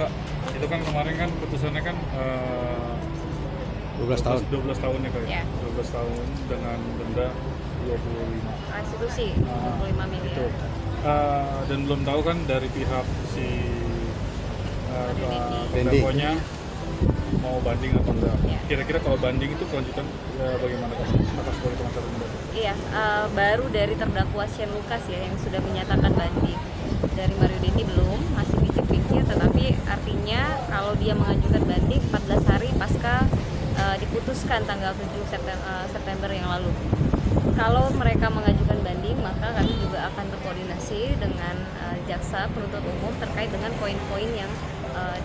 Kak, itu kan kemarin kan putusannya kan 12 tahun. 12 tahun ya Kak? Ya. 12 tahun dengan denda 25. Restitusi 25 miliar. Itu. Dan belum tahu kan dari pihak si terdakwa-nya mau banding atau enggak. Ya. Kira-kira kalau banding itu kelanjutan bagaimana Kak? Atas politik masyarakat. Iya, baru dari terdakwa Shane Lucas ya yang sudah menyatakan banding. Dari Mario Dendi belum, masih pikir-pikir, tetapi artinya kalau dia mengajukan banding 14 hari pasca diputuskan tanggal 7 September yang lalu. Kalau mereka mengajukan banding, maka kami juga akan berkoordinasi dengan jaksa penuntut umum terkait dengan poin-poin yang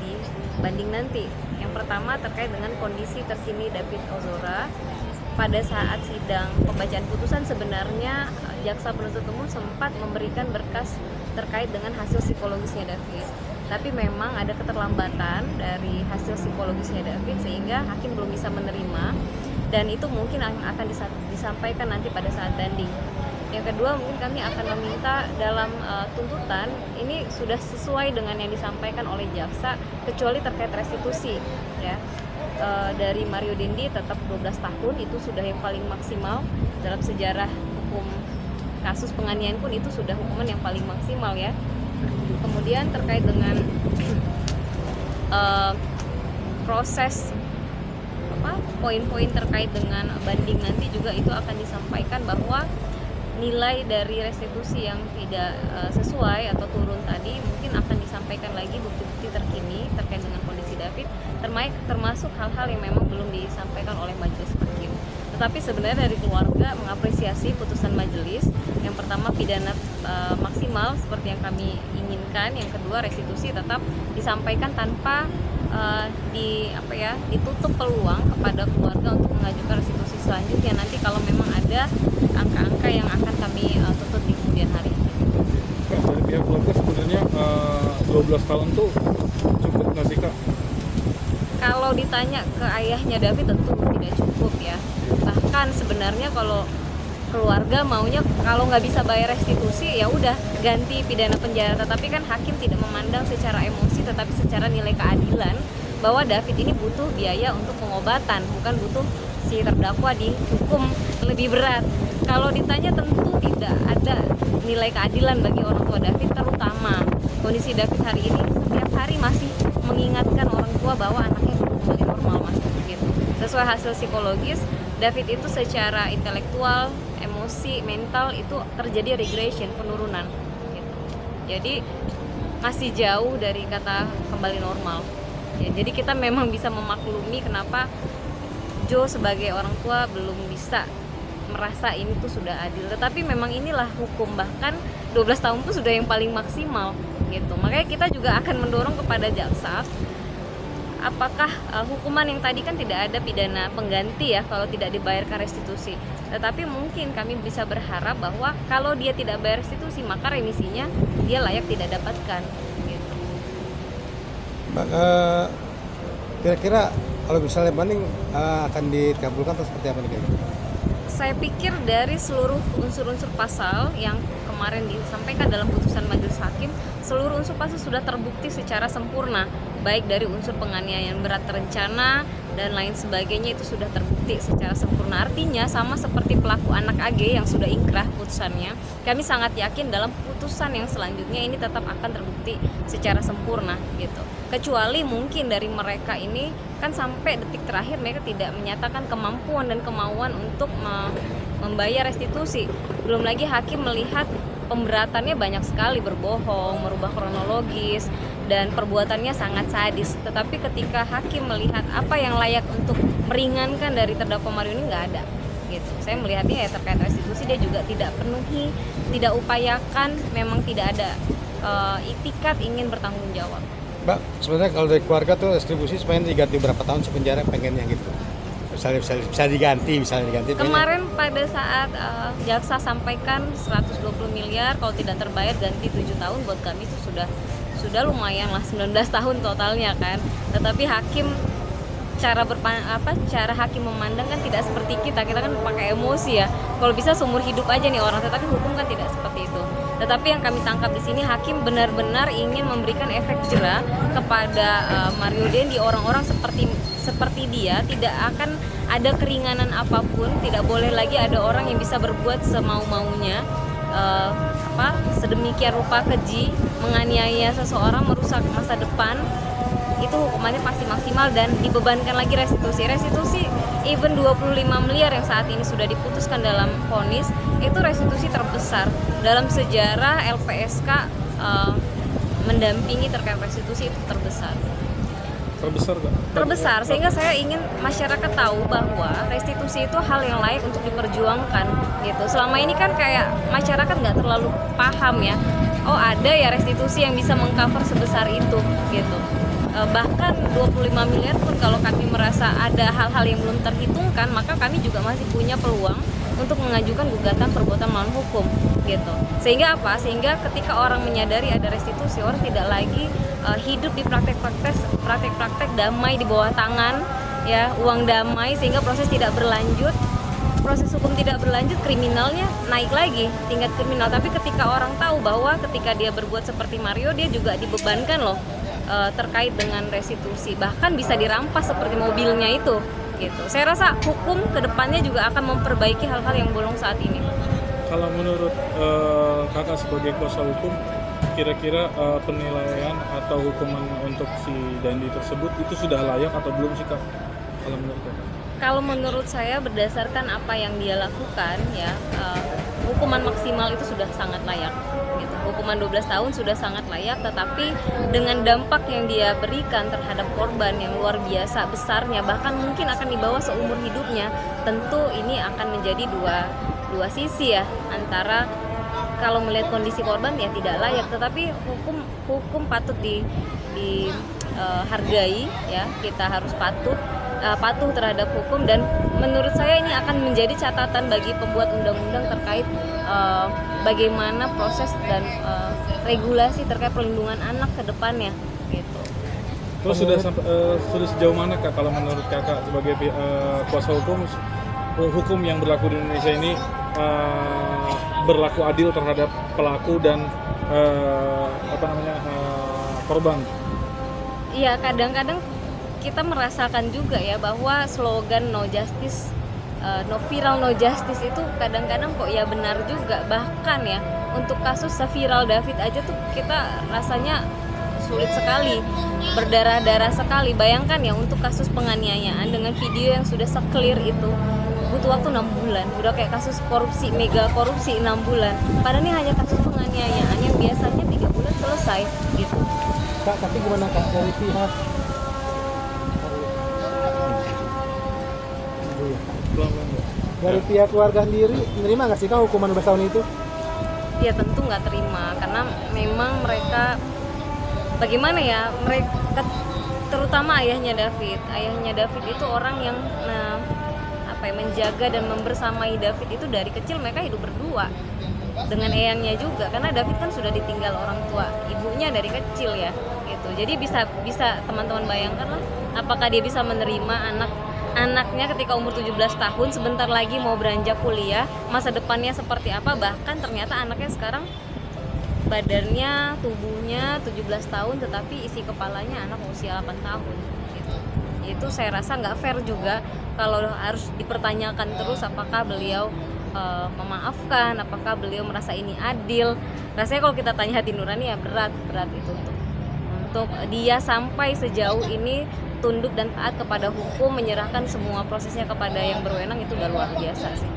dibanding nanti. Yang pertama terkait dengan kondisi terkini David Ozora. Pada saat sidang pembacaan putusan sebenarnya jaksa penuntut umum sempat memberikan berkas terkait dengan hasil psikologisnya David. Tapi memang ada keterlambatan dari hasil psikologisnya David sehingga hakim belum bisa menerima, dan itu mungkin akan disampaikan nanti pada saat banding. Yang kedua, mungkin kami akan meminta dalam tuntutan ini sudah sesuai dengan yang disampaikan oleh jaksa kecuali terkait restitusi ya. Dari Mario Dendi tetap 12 tahun, itu sudah yang paling maksimal dalam sejarah hukum kasus penganiayaan pun itu sudah hukuman yang paling maksimal ya. Kemudian terkait dengan proses poin-poin terkait dengan banding nanti juga itu akan disampaikan bahwa nilai dari restitusi yang tidak sesuai atau turun tadi mungkin akan disampaikan lagi bukti-bukti terkini terkait dengan kondisi David, termasuk hal-hal yang memang belum disampaikan oleh majelis hakim. Tetapi sebenarnya dari keluarga mengapresiasi putusan majelis. Yang pertama pidana maksimal seperti yang kami inginkan, yang kedua restitusi tetap disampaikan tanpa ditutup peluang kepada keluarga untuk mengajukan restitusi selanjutnya nanti kalau memang ada angka-angka yang akan kami tuntut di kemudian hari. Kak, dari pihak keluarga sebenarnya 12 tahun tuh cukup nggak sih Kak? Kalau ditanya ke ayahnya David tentu tidak cukup ya. Bahkan sebenarnya kalau keluarga maunya kalau nggak bisa bayar restitusi ya udah ganti pidana penjara, tetapi kan hakim tidak memandang secara emosi tetapi secara nilai keadilan bahwa David ini butuh biaya untuk pengobatan, bukan butuh si terdakwa dihukum lebih berat. Kalau ditanya tentu tidak ada nilai keadilan bagi orang tua David, terutama kondisi David hari ini setiap hari masih mengingatkan orang tua bahwa anaknya belum kembali normal mas gitu. Sesuai hasil psikologis David itu secara intelektual, emosi, mental itu terjadi regression, penurunan gitu. Jadi masih jauh dari kata kembali normal ya, jadi kita memang bisa memaklumi kenapa Joe sebagai orang tua belum bisa merasa ini tuh sudah adil, tetapi memang inilah hukum, bahkan 12 tahun itu sudah yang paling maksimal gitu. Makanya kita juga akan mendorong kepada jaksa, apakah hukuman yang tadi kan tidak ada pidana pengganti ya kalau tidak dibayarkan restitusi, tetapi mungkin kami bisa berharap bahwa kalau dia tidak bayar restitusi maka remisinya dia layak tidak dapatkan gitu. Kira-kira kalau misalnya banding akan dikabulkan atau seperti apa nih kayaknya? Saya pikir dari seluruh unsur-unsur pasal yang kemarin disampaikan dalam putusan majelis hakim, seluruh unsur pasal sudah terbukti secara sempurna, baik dari unsur penganiayaan berat terencana dan lain sebagainya itu sudah terbukti secara sempurna. Artinya sama seperti pelaku anak AG yang sudah inkrah putusannya, kami sangat yakin dalam putusan yang selanjutnya ini tetap akan terbukti secara sempurna gitu. Kecuali mungkin dari mereka ini kan sampai detik terakhir mereka tidak menyatakan kemampuan dan kemauan untuk membayar restitusi. Belum lagi hakim melihat pemberatannya banyak sekali, berbohong, merubah kronologis, dan perbuatannya sangat sadis. Tetapi ketika hakim melihat apa yang layak untuk meringankan dari terdakwa Mario ini, nggak ada gitu. Saya melihatnya ya terkait restitusi dia juga tidak penuhi, tidak upayakan, memang tidak ada itikat ingin bertanggung jawab. Mbak, sebenarnya kalau dari keluarga tuh retribusi supaya diganti berapa tahun sepenjara pengennya gitu. Bisa diganti. Kemarin pada saat jaksa sampaikan 120 miliar kalau tidak terbayar ganti 7 tahun, buat kami itu sudah lumayan lah, 19 tahun totalnya kan. Tetapi hakim cara hakim memandang kan tidak seperti kita kan pakai emosi ya. Kalau bisa seumur hidup aja nih orang, tetapi hukum kan tidak seperti itu. Tetapi yang kami tangkap di sini hakim benar-benar ingin memberikan efek jera kepada Mario Dendi, orang-orang seperti dia, tidak akan ada keringanan apapun, tidak boleh lagi ada orang yang bisa berbuat semau-maunya, sedemikian rupa keji, menganiaya seseorang, merusak masa depan. Itu hukumannya pasti maksimal dan dibebankan lagi restitusi even 25 miliar yang saat ini sudah diputuskan dalam vonis, itu restitusi terbesar dalam sejarah LPSK mendampingi terkait restitusi, itu terbesar sehingga saya ingin masyarakat tahu bahwa restitusi itu hal yang layak untuk diperjuangkan gitu. Selama ini kan kayak masyarakat nggak terlalu paham ya, oh ada ya restitusi yang bisa mengcover sebesar itu gitu. Bahkan 25 miliar pun kalau kami merasa ada hal-hal yang belum terhitungkan, maka kami juga masih punya peluang untuk mengajukan gugatan perbuatan melawan hukum gitu. Sehingga ketika orang menyadari ada restitusi, orang tidak lagi hidup di praktek-praktek damai di bawah tangan ya, uang damai, sehingga proses tidak berlanjut. Proses hukum tidak berlanjut, kriminalnya naik lagi, tingkat kriminal. Tapi ketika orang tahu bahwa ketika dia berbuat seperti Mario, dia juga dibebankan loh terkait dengan restitusi, bahkan bisa dirampas seperti mobilnya itu gitu. Saya rasa hukum kedepannya juga akan memperbaiki hal-hal yang bolong saat ini. Kalau menurut kakak sebagai kuasa hukum, kira-kira penilaian atau hukuman untuk si Dandi tersebut itu sudah layak atau belum sih kak? Kalau menurut kakak? Kalau menurut saya berdasarkan apa yang dia lakukan ya, hukuman maksimal itu sudah sangat layak gitu. Hukuman 12 tahun sudah sangat layak, tetapi dengan dampak yang dia berikan terhadap korban yang luar biasa besarnya, bahkan mungkin akan dibawa seumur hidupnya, tentu ini akan menjadi dua sisi ya, antara kalau melihat kondisi korban ya tidak layak, tetapi hukum patut dihargai ya, kita harus patuh terhadap hukum. Dan menurut saya ini akan menjadi catatan bagi pembuat undang-undang terkait bagaimana proses dan regulasi terkait perlindungan anak ke depannya gitu. Terus sudah sejauh mana kak kalau menurut kakak sebagai kuasa hukum yang berlaku di Indonesia ini berlaku adil terhadap pelaku dan korban? Iya, kadang-kadang kita merasakan juga ya bahwa slogan no justice, no viral no justice itu kadang-kadang kok ya benar juga. Bahkan ya untuk kasus seviral David aja tuh kita rasanya sulit sekali, berdarah-darah sekali. Bayangkan ya untuk kasus penganiayaan dengan video yang sudah se-clear itu butuh waktu 6 bulan. Udah kayak kasus korupsi, mega korupsi 6 bulan. Padahal ini hanya kasus penganiayaan yang biasanya 3 bulan selesai gitu. Kak, tapi gimana kak dari pihak keluarga sendiri menerima nggak sih kak hukuman 12 tahun itu? Ya tentu nggak terima, karena memang mereka bagaimana ya, mereka terutama ayahnya David itu orang yang menjaga dan membersamai David itu dari kecil. Mereka hidup berdua dengan eyangnya juga, karena David kan sudah ditinggal orang tua ibunya dari kecil ya gitu. Jadi bisa teman-teman bayangkan lah, apakah dia bisa menerima anaknya ketika umur 17 tahun sebentar lagi mau beranjak kuliah, masa depannya seperti apa. Bahkan ternyata anaknya sekarang badannya, tubuhnya 17 tahun tetapi isi kepalanya anak usia 8 tahun gitu. Itu saya rasa nggak fair juga kalau harus dipertanyakan terus apakah beliau memaafkan, apakah beliau merasa ini adil. Rasanya kalau kita tanya hati nurani ya berat itu untuk dia sampai sejauh ini tunduk dan taat kepada hukum, menyerahkan semua prosesnya kepada yang berwenang, itu udah luar biasa sih.